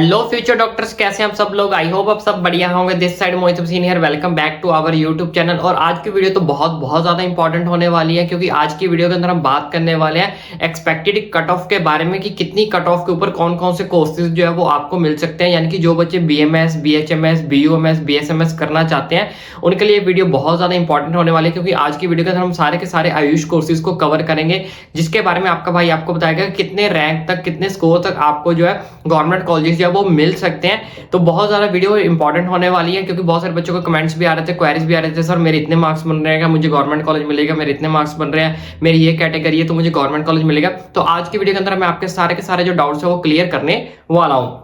Hello future doctors, कैसे हैं आप सब लोग। आई होप आप सब बढ़िया होंगे। This side Mohit Hussain here, welcome back to our YouTube channel. और आज की वीडियो तो बहुत ज्यादा इंपॉर्टेंट होने वाली है, क्योंकि आज की वीडियो के अंदर हम बात करने वाले हैं एक्सपेक्टेड कट ऑफ के बारे में कि कितनी कट ऑफ के ऊपर कौन कौन से कोर्सेज जो है वो आपको मिल सकते हैं। यानी कि जो बच्चे बीएमएस, बीएचएमएस, बीयूएमएस, बीएसएमएस करना चाहते हैं उनके लिए वीडियो बहुत ज्यादा इंपॉर्टेंट होने वाली है, क्योंकि आज की वीडियो के अंदर हम सारे के सारे आयुष कोर्सेज को कवर करेंगे, जिसके बारे में आपका भाई आपको बताएगा कितने रैंक तक, कितने स्कोर तक आपको जो है गवर्नमेंट कॉलेज जो है वो मिल सकते हैं। तो बहुत ज्यादा वीडियो इंपॉर्टेंट होने वाली है, क्योंकि बहुत सारे बच्चों को कमेंट्स भी आ रहे थे, क्वेरीज भी आ रहे थे, सर मेरे इतने मार्क्स बन रहे हैं, मुझे गवर्नमेंट कॉलेज मिलेगा, मेरे इतने मार्क्स बन रहे हैं, मेरी ये कैटेगरी है तो मुझे गवर्नमेंट कॉलेज मिलेगा। तो आज की वीडियो के अंदर मैं आपके सारे के सारे जो डाउट्स है वो क्लियर करने वाला हूं।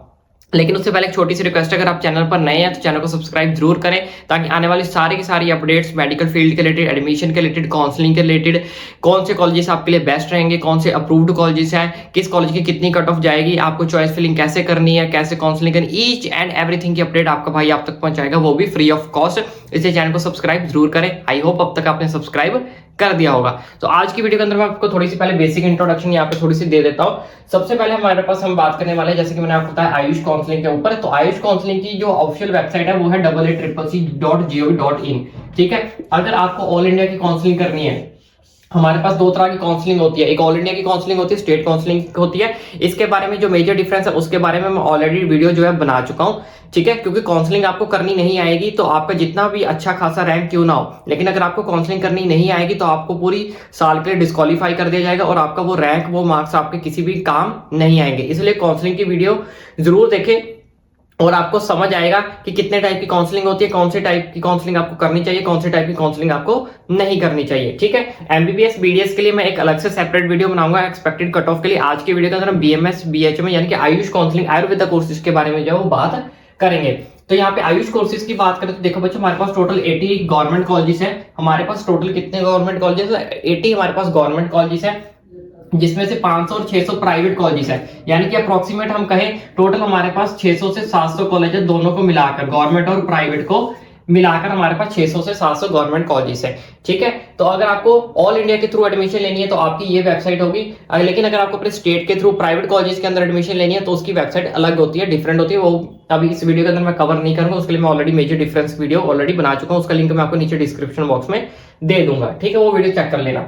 लेकिन उससे पहले एक छोटी सी रिक्वेस्ट है, अगर आप चैनल पर नए हैं तो चैनल को सब्सक्राइब जरूर करें, ताकि आने वाली सारी की सारी अपडेट्स मेडिकल फील्ड के रिलेटेड, एडमिशन के रिलेटेड, काउंसलिंग के रिलेटेड, कौन से कॉलेजेस आपके लिए बेस्ट रहेंगे, कौन से अप्रूव्ड कॉलेजेस हैं, किस कॉलेज की कितनी कट ऑफ जाएगी, आपको चॉइस फिलिंग कैसे करनी है, कैसे काउंसलिंग करनी, ईच एंड एवरीथिंग की अपडेट आपका भाई आप तक पहुंचाएगा, वो भी फ्री ऑफ कॉस्ट। इसलिए चैनल को सब्सक्राइब जरूर करें। आई होप अब तक आपने सब्सक्राइब कर दिया होगा। तो आज की वीडियो के अंदर मैं आपको थोड़ी सी पहले बेसिक इंट्रोडक्शन यहाँ पे थोड़ी सी दे देता हूँ। सबसे पहले हमारे पास हम बात करने वाले हैं, जैसे कि मैंने आपको बताया, आयुष काउंसलिंग के ऊपर। तो आयुष काउंसलिंग की जो ऑफिशियल वेबसाइट है वो है AA.CC.gov.in। ठीक है, अगर आपको ऑल इंडिया की काउंसलिंग करनी है, हमारे पास दो तरह की काउंसलिंग होती है, एक ऑल इंडिया की काउंसलिंग होती है, स्टेट काउंसलिंग होती है। इसके बारे में जो मेजर डिफरेंस है उसके बारे में मैं ऑलरेडी वीडियो जो है बना चुका हूं। ठीक है, क्योंकि काउंसलिंग आपको करनी नहीं आएगी तो आपका जितना भी अच्छा खासा रैंक क्यों ना हो, लेकिन अगर आपको काउंसलिंग करनी नहीं आएगी तो आपको पूरी साल के लिए डिस्क्वालीफाई कर दिया जाएगा और आपका वो रैंक, वो मार्क्स आपके किसी भी काम नहीं आएंगे। इसलिए काउंसलिंग की वीडियो जरूर देखें और आपको समझ आएगा कि कितने टाइप की काउंसलिंग होती है, कौन से टाइप की काउंसलिंग आपको करनी चाहिए, कौन से टाइप की काउंसलिंग आपको नहीं करनी चाहिए। ठीक है, एमबीबीएस, बीडीएस के लिए मैं एक अलग से सेपरेट वीडियो बनाऊंगा एक्सपेक्टेड कट ऑफ के लिए। आज की वीडियो के अंदर हम बीएमएस, बीएचएमएस यानी कि आयुष काउंसलिंग, आयुर्वेदा कोर्सेज के बारे में जो है वो बात करेंगे। तो यहाँ पे आयुष कोर्सेज की बात करें तो देखो बच्चों, हमारे पास टोटल 80 गवर्नमेंट कॉलेजेस है। हमारे पास टोटल कितने गवर्नमेंट कॉलेजेस है? 80 हमारे पास गवर्नमेंट कॉलेजेस है, जिसमें से 500 और 600 प्राइवेट कॉलेजेस है। यानी कि अप्रोक्सीमेट हम कहें टोटल हमारे पास 600 से 700 कॉलेज है, दोनों को मिलाकर, गवर्नमेंट और प्राइवेट को मिलाकर हमारे पास 600 से 700 गवर्नमेंट कॉलेजेस है। ठीक है, तो अगर आपको ऑल इंडिया के थ्रू एडमिशन लेनी है तो आपकी ये वेबसाइट होगी, लेकिन अगर आपको अपने स्टेट के थ्रू प्राइवेट कॉलेजेस के अंदर एडमिशन लेनी है तो उसकी वेबसाइट अलग होती है, डिफरेंट होती है। वो अभी इस वीडियो के अंदर मैं कवर नहीं करूंगा, उसके लिए मैं already major difference video already बना चुका हूं, उसका लिंक मैं आपको नीचे डिस्क्रिप्शन बॉक्स में दे दूंगा। ठीक है, वो वीडियो चेक कर लेना।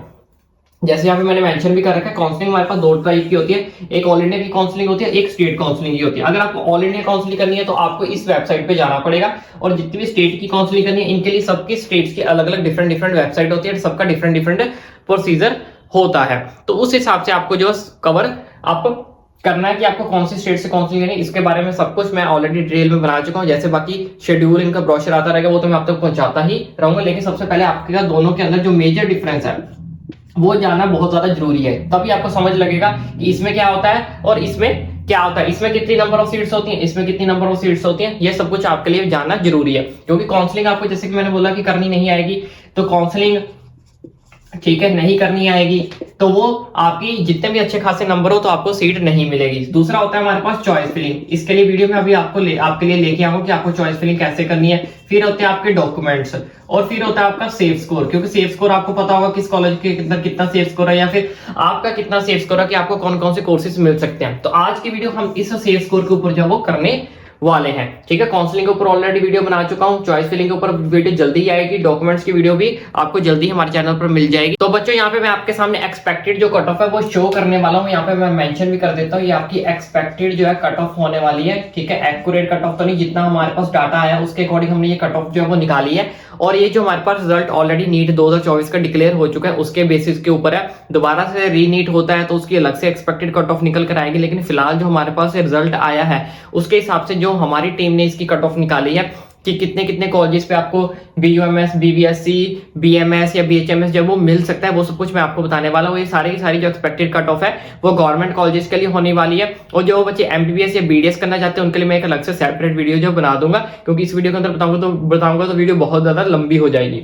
जैसे यहाँ पे मैंने मेंशन भी कर रखा है, काउंसलिंग हमारे पास दो टाइप की होती है, एक ऑल इंडिया की काउंसलिंग होती है, एक स्टेट काउंसलिंग की होती है। अगर आपको ऑल इंडिया काउंसलिंग करनी है तो आपको इस वेबसाइट पे जाना पड़ेगा, और जितनी भी स्टेट की काउंसलिंग करनी है इनके लिए सबकी स्टेट्स की अलग अलग डिफरेंट वेबसाइट होती है, सबका डिफरेंट प्रोसीजर होता है। तो उस हिसाब से आपको जो कवर आप करना है कि आपको कौन सी स्टेट से काउंसलिंग करनी है, इसके बारे में सब कुछ मैं ऑलरेडी डिटेल में बना चुका हूं। जैसे बाकी शेड्यूल, इनका ब्रोशर आता रहेगा, वो तो मैं आप तक पहुंचाता ही रहूंगा। लेकिन सबसे पहले आपके दोनों के अंदर जो मेजर डिफरेंस है वो जानना बहुत ज्यादा जरूरी है, तभी आपको समझ लगेगा कि इसमें क्या होता है और इसमें क्या होता है, इसमें कितनी नंबर ऑफ सीट्स होती हैं, इसमें कितनी नंबर ऑफ सीट्स होती हैं। ये सब कुछ आपके लिए जानना जरूरी है, क्योंकि काउंसलिंग आपको, जैसे कि मैंने बोला कि करनी नहीं आएगी, तो काउंसलिंग ठीक है नहीं करनी आएगी तो वो आपकी जितने भी अच्छे खासे नंबर हो तो आपको सीट नहीं मिलेगी। दूसरा होता है हमारे पास चॉइस फिलिंग, इसके लिए वीडियो में अभी आपके लिए लेके आऊंगा कि आपको चॉइस फिलिंग कैसे करनी है। फिर होते हैं आपके डॉक्यूमेंट्स, और फिर होता है आपका सेफ स्कोर, क्योंकि सेफ स्कोर आपको पता होगा किस कॉलेज के कितना सेफ स्कोर है, या फिर आपका कितना सेफ स्कोर है कि आपको कौन कौन से कोर्सेज मिल सकते हैं। तो आज की वीडियो हम इस सेफ स्कोर के ऊपर जो वो करने वाले हैं। ठीक है, काउंसलिंग के ऊपर ऑलरेडी वीडियो बना चुका हूं, चॉइस फिलिंग के ऊपर वीडियो जल्दी ही आएगी, डॉक्यूमेंट्स की वीडियो भी आपको जल्दी हमारे चैनल पर मिल जाएगी। तो बच्चों यहाँ पे मैं आपके सामने एक्सपेक्टेड जो कट ऑफ है वो शो करने वाला हूँ। यहाँ पे मैं मेंशन भी कर देता हूँ, ये आपकी एक्सपेक्टेड जो है कट ऑफ होने वाली है। ठीक है, एक्यूरेट कट ऑफ तो नहीं, जितना हमारे पास डाटा आया उसके अकॉर्डिंग हमने ये कट ऑफ जो है वो निकाली है। और ये जो हमारे पास रिजल्ट ऑलरेडी नीट 2024 का डिक्लेयर हो चुका है उसके बेसिस के ऊपर है। दोबारा से रीनीट होता है तो उसकी अलग से एक्सपेक्टेड कट ऑफ निकल कर आएगी, लेकिन फिलहाल जो हमारे पास रिजल्ट आया है उसके हिसाब से जो हमारी टीम ने इसकी कट ऑफ निकाली है कि कितने कितने कॉलेजेस पे आपको बीयूएमएस, बीबीएससी, बीएमएस या बीएचएमएस जब वो मिल सकता है, वो सब कुछ मैं आपको बताने वाला हूँ। ये सारी की सारी जो एक्सपेक्टेड कट ऑफ है वो गवर्नमेंट कॉलेजेस के लिए होने वाली है, और जो बच्चे एमबीबीएस या बीडीएस करना चाहते हैं उनके लिए मैं एक अलग से सेपरेट वीडियो जो बना दूंगा, क्योंकि इस वीडियो के अंदर बताऊंगा तो वीडियो बहुत ज्यादा लंबी हो जाएगी।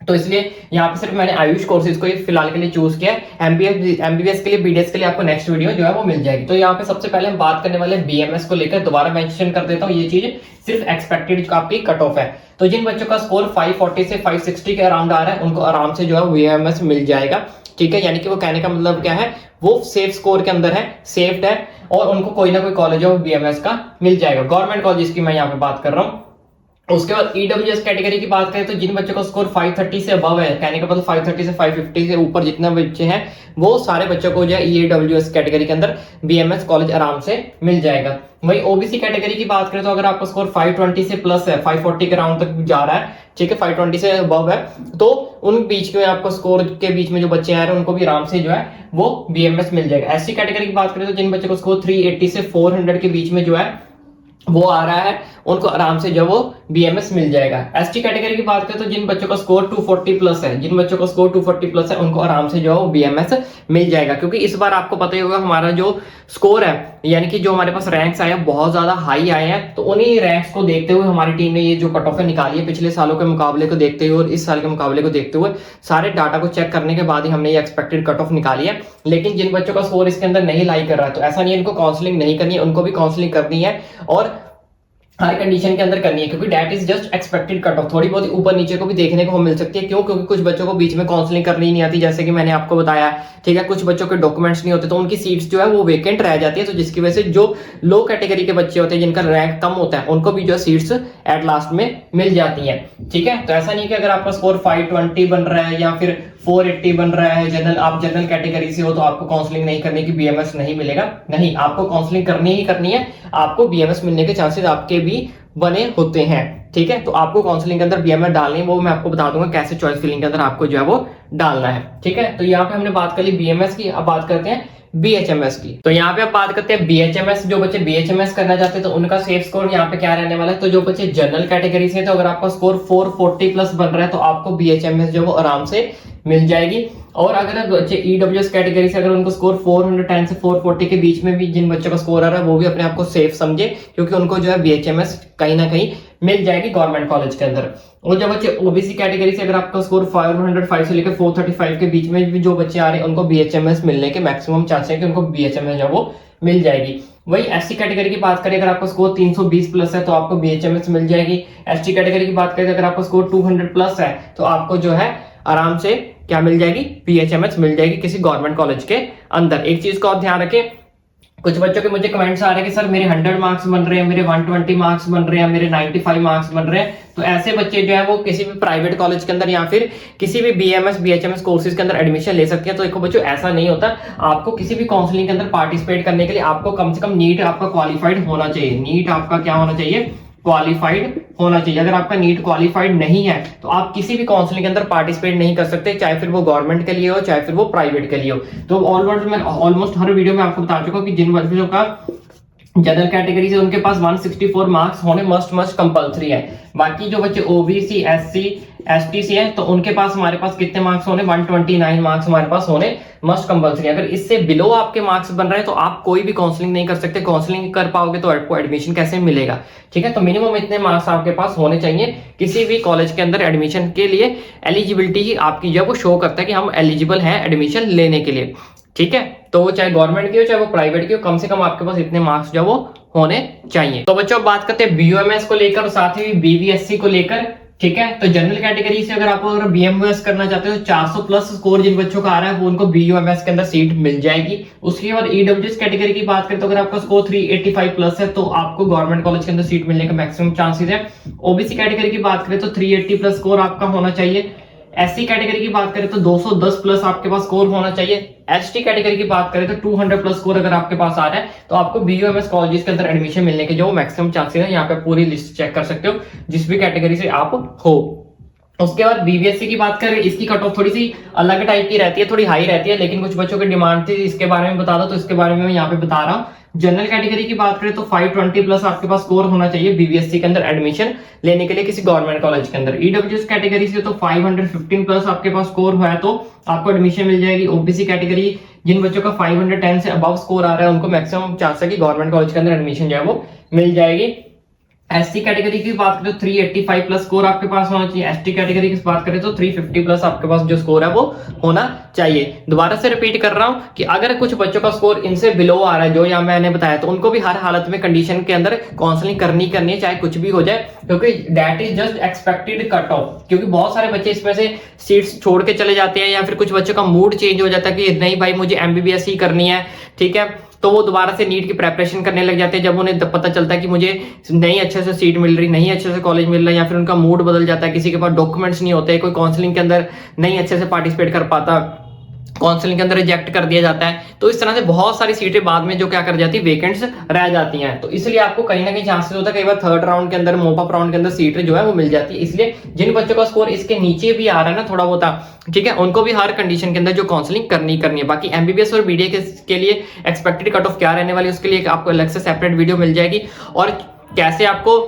तो इसलिए यहाँ पे सिर्फ मैंने आयुष कोर्सेज को फिलहाल के लिए चूज किया है। एमबीबीएस के लिए, बीडीएस के लिए आपको नेक्स्ट वीडियो जो है वो मिल जाएगी। तो यहाँ पे सबसे पहले हम बात करने वाले बीएमएस को लेकर, दोबारा मेंशन कर देता हूँ, ये चीज सिर्फ एक्सपेक्टेड आपकी कट ऑफ है। तो जिन बच्चों का स्कोर 540 से 560 के अराउंड आ रहा है उनको आराम से जो है बीएमएस मिल जाएगा। ठीक है, यानी कि वो कहने का मतलब क्या है, वो सेफ स्कोर के अंदर है, सेफ्ड है, और उनको कोई ना कोई कॉलेज ऑफ बीएमएस का मिल जाएगा, गवर्नमेंट कॉलेज की मैं यहाँ पे बात कर रहा हूँ। उसके बाद ईडब्ल्यूएस कैटेगरी की बात करें तो जिन बच्चों का स्कोर 530 से अबव है, कहने का मतलब 530 से 550 से ऊपर जितने बच्चे हैं, वो सारे बच्चों को जो है ईडब्ल्यूएस कैटेगरी के अंदर बीएमएस कॉलेज आराम से मिल जाएगा। वही ओबीसी कैटेगरी की बात करें तो अगर आपका स्कोर 520 से प्लस है, 540 के राउंड तक जा रहा है, ठीक है, 520 से अबव है, तो उन बीच में आपको स्कोर के बीच में जो बच्चे आ रहे हैं उनको भी आराम से जो है वो बीएमएस मिल जाएगा। एससी कैटेगरी की बात करें तो जिन बच्चों को स्कोर 380 से 400 के बीच में जो है वो आ रहा है, उनको आराम से जो वो बीएमएस मिल जाएगा। एसटी कैटेगरी की बात करें तो जिन बच्चों का स्कोर 240 प्लस है, जिन बच्चों का स्कोर 240 प्लस है, उनको आराम से जो है बीएमएस मिल जाएगा। क्योंकि इस बार आपको पता ही होगा हमारा जो स्कोर है, यानी कि जो हमारे पास रैंक्स आए हैं बहुत ज्यादा हाई आए हैं, तो उन्हीं रैंक्स को देखते हुए हमारी टीम ने ये जो कट ऑफ निकाली है पिछले सालों के मुकाबले को देखते हुए और इस साल के मुकाबले को देखते हुए सारे डाटा को चेक करने के बाद ही हमने ये एक्सपेक्टेड कट ऑफ निकाली है। लेकिन जिन बच्चों का स्कोर इसके अंदर नहीं लाई कर रहा है, तो ऐसा नहीं है इनको काउंसलिंग नहीं करनी है, उनको भी काउंसलिंग करनी है और हर कंडीशन के अंदर करनी है, क्योंकि that is just expected cut off. थोड़ी बहुत ऊपर नीचे को भी देखने को मिल सकती है, क्यों? क्योंकि कुछ बच्चों को बीच में काउंसलिंग करनी नहीं आती, जैसे कि मैंने आपको बताया, ठीक है, कुछ बच्चों के डॉक्यूमेंट्स नहीं होते तो उनकी सीट्स जो है वो वेकेंट रह जाती है, तो जिसकी वजह से जो लो कैटेगरी के बच्चे होते हैं जिनका रैंक कम होता है उनको भी जो सीट्स एट लास्ट में मिल जाती है, ठीक है। तो ऐसा नहीं कि अगर आपका स्कोर 520 बन रहा है या फिर 480 बन रहा है, जनरल आप जनरल कैटेगरी से हो तो आपको काउंसलिंग नहीं करने की बीएमएस नहीं मिलेगा, नहीं, आपको काउंसलिंग करनी ही करनी है, आपको बीएमएस मिलने के चांसेस आपके भी बने होते हैं, ठीक है। तो आपको काउंसलिंग के अंदर बीएमएस डालनी है, वो मैं आपको बता दूंगा कैसे चॉइस फिलिंग के अंदर आपको जो है वो डालना है, ठीक है। तो यहाँ पे हमने बात कर ली बीएमएस की, अब बात करते हैं बीएचएमएस की। तो यहाँ पे आप बात करते हैं बीएचएमएस, जो बच्चे बीएचएमएस करना चाहते हैं तो उनका सेफ स्कोर यहाँ पे क्या रहने वाला है। तो जो बच्चे जनरल कैटेगरी से, तो अगर आपका स्कोर 440 प्लस बन रहा है तो आपको बीएचएमएस जो वो आराम से मिल जाएगी। और अगर बच्चे ईडब्ल्यूएस कैटेगरी से अगर उनको स्कोर 410 से 440 के बीच में भी जिन बच्चों का स्कोर आ रहा है वो भी अपने आप को सेफ समझे, क्योंकि उनको जो है बीएचएमएस कहीं ना कहीं मिल जाएगी गवर्नमेंट कॉलेज के अंदर। और जो बच्चे ओबीसी कैटेगरी से अगर आपका स्कोर 505 से लेकर 435 के बीच में भी जो बच्चे आ रहे हैं उनको बीएचएमएस मिलने के मैक्सिमम चांस है कि उनको बीएचएमएस जो वो मिल जाएगी। वही एससी कैटेगरी की बात करें, अगर आपका स्कोर 320 प्लस है तो आपको बीएचएमएस मिल जाएगी। एसटी कैटेगरी की बात करें अगर आपका स्कोर 200 प्लस है तो आपको जो है आराम से क्या मिल जाएगी, बीएचएमएस मिल जाएगी किसी गवर्नमेंट कॉलेज के अंदर। एक चीज का और ध्यान रखें, कुछ बच्चों के मुझे कमेंट्स आ रहे हैं कि सर मेरे 100 मार्क्स बन रहे हैं, मेरे 120 मार्क्स बन रहे हैं, मेरे 95 मार्क्स बन रहे हैं, तो ऐसे बच्चे जो है वो किसी भी प्राइवेट कॉलेज के अंदर या फिर किसी भी बीएमएस बीएचएमएस कोर्सेज के अंदर एडमिशन ले सकते हैं। तो देखो बच्चों ऐसा नहीं होता, आपको किसी भी काउंसलिंग के अंदर पार्टिसिपेट करने के लिए आपको कम से कम नीट आपका क्वालिफाइड होना चाहिए, नीट आपका क्या होना चाहिए, क्वालिफाइड होना चाहिए। अगर आपका नीट क्वालिफाइड नहीं है तो आप किसी भी काउंसलिंग के अंदर पार्टिसिपेट नहीं कर सकते, चाहे फिर वो गवर्नमेंट के लिए हो चाहे फिर वो प्राइवेट के लिए हो। तो ऑलमोस्ट मैं ऑलमोस्ट हर वीडियो में आपको बता चुका हूं कि जिन बच्चों का जनरल कैटेगरी से उनके पास 164 मार्क्स होने मस्ट कंपलसरी है। बाकी जो बच्चे ओबीसी एससी एसटी से हैं तो उनके पास हमारे पास कितने मार्क्स होने, 129 मार्क्स हमारे पास होने मस्ट कंपलसरी। अगर इससे बिलो आपके मार्क्स बन रहे हैं तो आप कोई भी काउंसलिंग नहीं कर सकते, काउंसलिंग कर पाओगे तो आपको एडमिशन कैसे मिलेगा, ठीक है। तो मिनिमम इतने मार्क्स आपके पास होने चाहिए किसी भी कॉलेज के अंदर एडमिशन के लिए। एलिजिबिलिटी आपकी जो वो शो करता है कि हम एलिजिबल हैं एडमिशन लेने के लिए, ठीक है। तो वो चाहे गवर्नमेंट की हो चाहे वो प्राइवेट की हो, कम से कम आपके पास इतने मार्क्स जो वो होने चाहिए। तो बच्चों बात करते हैं बीयूएमएस को लेकर और साथ ही बीवीएससी को लेकर, ठीक है। तो जनरल कैटेगरी से अगर आप बीएमएस करना चाहते हो तो 400 प्लस स्कोर जिन बच्चों का आ रहा है वो उनको बीयूएमएस के अंदर सीट मिल जाएगी। उसके बाद ईडब्ल्यूएस कैटेगरी की बात करें तो अगर आपका स्कोर 385 प्लस है तो आपको गवर्नमेंट कॉलेज के अंदर सीट मिलने का मैक्सिमम चांसेस है। ओबीसी कैटेगरी की बात करें तो 380 प्लस स्कोर आपका होना चाहिए। एससी कैटेगरी की बात करें तो 210 प्लस आपके पास स्कोर होना चाहिए। एसटी कैटेगरी की बात करें तो 200 प्लस स्कोर अगर आपके पास आ रहा है तो आपको बीयूएमएस कॉलेजेस के अंदर एडमिशन मिलने के जो मैक्सिमम चांसेस है, यहाँ पे पूरी लिस्ट चेक कर सकते हो जिस भी कैटेगरी से आप हो। उसके बाद बीबीएससी की बात करें, इसकी कट ऑफ थोड़ी सी अलग टाइप की रहती है, थोड़ी हाई रहती है, लेकिन कुछ बच्चों की डिमांड थी इसके बारे में बता दो तो इसके बारे में मैं यहाँ पे बता रहा हूँ। जनरल कैटेगरी की बात करें तो 520 प्लस आपके पास स्कोर होना चाहिए बीबीएससी के अंदर एडमिशन लेने के लिए किसी गवर्नमेंट कॉलेज के अंदर। ईडब्ल्यूएस कैटेगरी से तो 515 प्लस आपके पास स्कोर है तो आपको एडमिशन मिल जाएगी। ओबीसी कैटेगरी जिन बच्चों का 510 से अबव स्कोर आ रहा है उनको मैक्सिमम चांस है कि गवर्नमेंट कॉलेज के अंदर एडमिशन जो है वो मिल जाएगी। एससी कैटेगरी की बात करें तो 385 प्लस स्कोर आपके पास होना चाहिए। एसटी कैटेगरी की बात करें तो 350 प्लस आपके पास जो स्कोर है वो होना चाहिए। दोबारा से रिपीट कर रहा हूं कि अगर कुछ बच्चों का स्कोर इनसे बिलो आ रहा है जो यहाँ मैंने बताया, तो उनको भी हर हालत में कंडीशन के अंदर काउंसलिंग करनी है, चाहे कुछ भी हो जाए, क्योंकि that is just expected cut off. क्योंकि बहुत सारे बच्चे इसमें से सीट्स छोड़ के चले जाते हैं, या फिर कुछ बच्चों का मूड चेंज हो जाता है कि नहीं भाई मुझे एमबीबीएस ही करनी है, ठीक है, तो वो दोबारा से नीट की प्रेपरेशन करने लग जाते हैं। जब उन्हें पता चलता है कि मुझे नहीं अच्छे से सीट मिल रही, नहीं अच्छे से कॉलेज मिल रहा है, या फिर उनका मूड बदल जाता है, किसी के पास डॉक्यूमेंट्स नहीं होते, कोई काउंसलिंग के अंदर नहीं अच्छे से पार्टिसिपेट कर पाता, काउंसलिंग के अंदर रिजेक्ट कर दिया जाता है, तो इस तरह से बहुत सारी सीटें बाद में जो क्या कर जाती है, वेकेंट्स रह जाती हैं। तो इसलिए आपको कहीं ना कहीं चांसेस होता है कई बार थर्ड राउंड के अंदर, मोपअप राउंड के अंदर सीटें जो है वो मिल जाती है। इसलिए जिन बच्चों का स्कोर इसके नीचे भी आ रहा है ना थोड़ा बहुत, ठीक है, उनको भी हर कंडीशन के अंदर जो काउंसलिंग करनी है। बाकी एमबीबीएस और बीडीए के लिए एक्सपेक्टेड कट ऑफ क्या रहने वाली है, उसके लिए आपको अलग से सेपरेट वीडियो मिल जाएगी। और कैसे आपको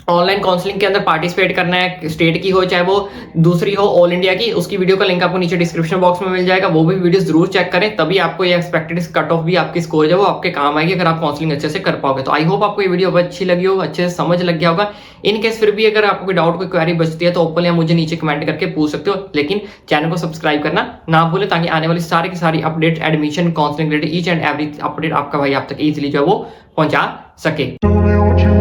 ऑनलाइन काउंसलिंग के अंदर पार्टिसिपेट करना है, स्टेट की हो चाहे वो दूसरी हो, ऑल इंडिया की, उसकी वीडियो का लिंक आपको नीचे डिस्क्रिप्शन बॉक्स में मिल जाएगा। वो भी वीडियो जरूर चेक करें, तभी आपको ये एक्सपेक्टेड कट ऑफ भी आपकी स्कोर है वो आपके काम आएगी, अगर आप काउंसलिंग अच्छे से कर पाओगे। तो आई होप आपको ये वीडियो अच्छी लगी हो, अच्छे से समझ लग गया होगा। इन केस फिर भी अगर आपको कोई डाउट, कोई क्वेरी बचती है तो ओपन या मुझे नीचे कमेंट करके पूछ सकते हो, लेकिन चैनल को सब्सक्राइब करना ना भूलें, ताकि आने वाली सारी की सारी update, admission, counselling related each and every update आपका भाई आप तक इजीली जो है वो पहुंचा सके।